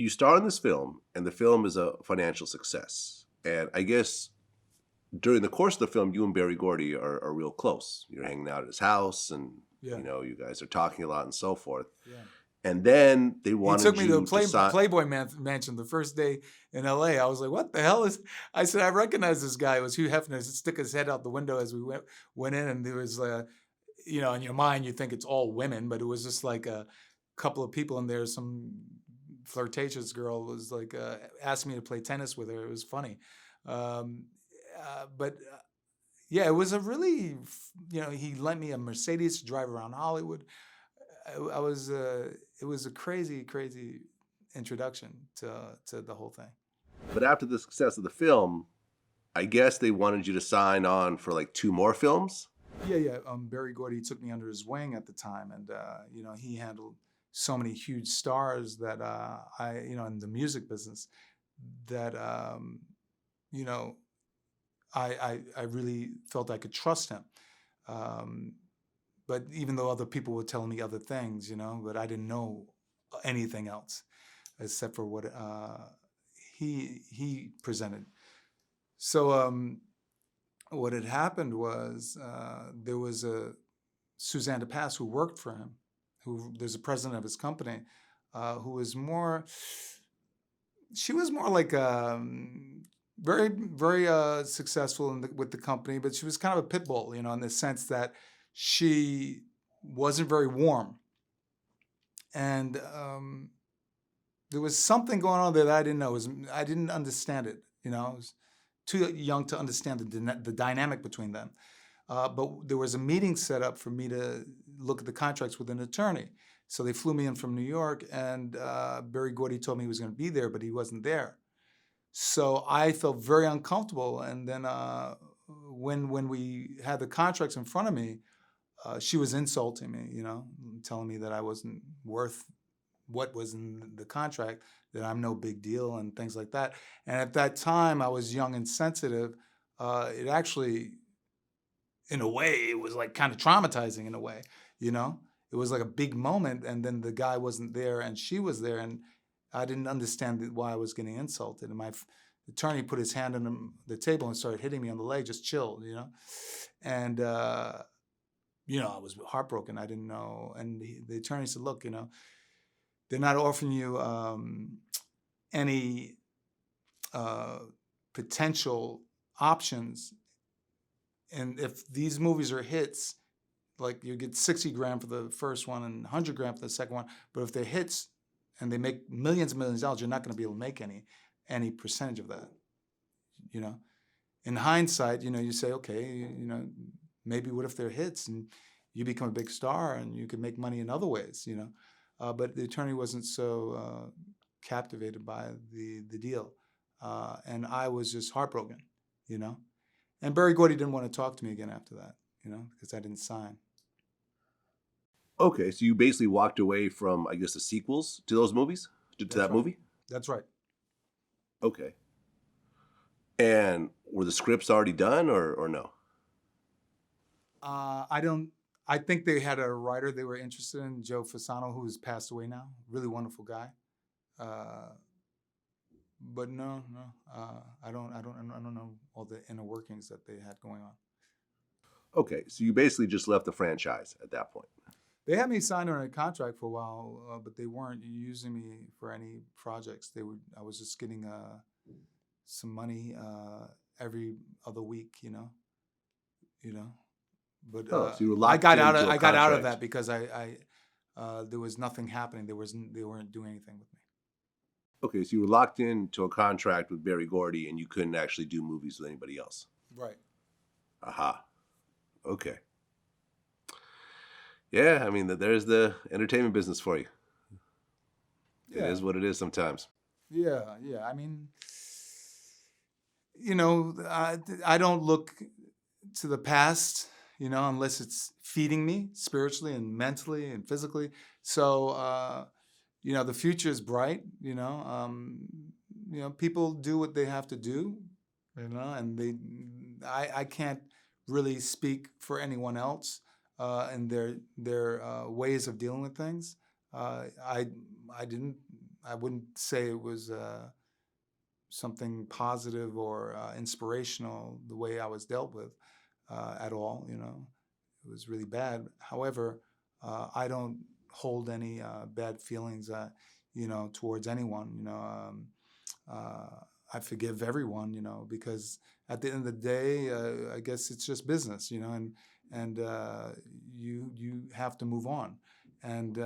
you star in this film, and the film is a financial success. And I guess during the course of the film, you and Berry Gordy are real close. You're hanging out at his house, and Yeah. you guys are talking a lot and so forth. Yeah. And then they He wanted took me to you a to sign. Playboy Mansion the first day in L.A. I was like, "What the hell is?" I said, "I recognize this guy." It was Hugh Hefner. He stick his head out the window as we went in, and there was, in your mind you think it's all women, but it was just like a couple of people in there. Some flirtatious girl was like asked me to play tennis with her. It was funny, but yeah, it was a really, he lent me a Mercedes to drive around Hollywood. I was it was a crazy, crazy introduction to the whole thing. But after the success of the film, I guess they wanted you to sign on for like 2 more films. Yeah. Berry Gordy took me under his wing at the time, and he handled so many huge stars that in the music business that I really felt I could trust him. But even though other people were telling me other things, but I didn't know anything else except for what he presented. So what had happened was there was a Suzanne DePass who worked for him, there's a president of his company, who was more. She was more like very, very successful with the company, but she was kind of a pit bull, in the sense that she wasn't very warm. And there was something going on there that I didn't know. I didn't understand it. I was too young to understand the dynamic between them. But there was a meeting set up for me to look at the contracts with an attorney. So they flew me in from New York, and Berry Gordy told me he was going to be there, but he wasn't there. So I felt very uncomfortable. And then when we had the contracts in front of me, she was insulting me, telling me that I wasn't worth what was in the contract, that I'm no big deal and things like that. And at that time, I was young and sensitive. It actually, in a way, it was like kind of traumatizing in a way, It was like a big moment, and then the guy wasn't there and she was there, and I didn't understand why I was getting insulted. And my attorney put his hand on the table and started hitting me on the leg, just chill, And, I was heartbroken. I didn't know. And the attorney said, look, they're not offering you any potential options. And if these movies are hits, like you get 60 grand for the first one and 100 grand for the second one. But if they're hits and they make millions and millions of dollars, you're not going to be able to make any percentage of that. In hindsight, you say, okay, maybe what if they're hits and you become a big star and you can make money in other ways, But the attorney wasn't so captivated by the deal. And I was just heartbroken, And Berry Gordy didn't want to talk to me again after that, because I didn't sign. Okay, so you basically walked away from, I guess, the sequels to those movies, to that movie? That's right. Okay. And were the scripts already done or no? I think they had a writer they were interested in, Joe Fasano, who has passed away now. Really wonderful guy. But no. I don't know all the inner workings that they had going on. Okay, so you basically just left the franchise at that point. They had me signed on a contract for a while, but they weren't using me for any projects. I was just getting some money every other week, But so you were I got locked into a I got out of contract. that because I there was nothing happening. They weren't doing anything with me. Okay, so you were locked into a contract with Berry Gordy, and you couldn't actually do movies with anybody else. Right. Aha. Okay. Yeah, I mean, there's the entertainment business for you. Yeah. It is what it is sometimes. Yeah. I mean, I don't look to the past, unless it's feeding me spiritually and mentally and physically. So, the future is bright. People do what they have to do, and I can't really speak for anyone else and their ways of dealing with things. I didn't I wouldn't say it was something positive or inspirational the way I was dealt with at all. You know, it was really bad. However, I don't hold any bad feelings, towards anyone. I forgive everyone, because at the end of the day, I guess it's just business, and you have to move on. And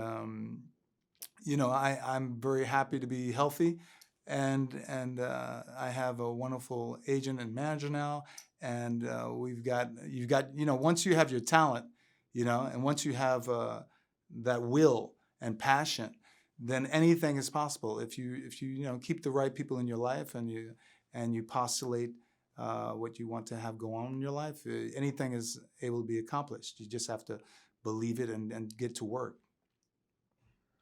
I'm very happy to be healthy, and I have a wonderful agent and manager now, and you've got once you have your talent, and once you have that will and passion, then anything is possible if you keep the right people in your life, and you postulate what you want to have go on in your life. Anything is able to be accomplished. You just have to believe it and get to work.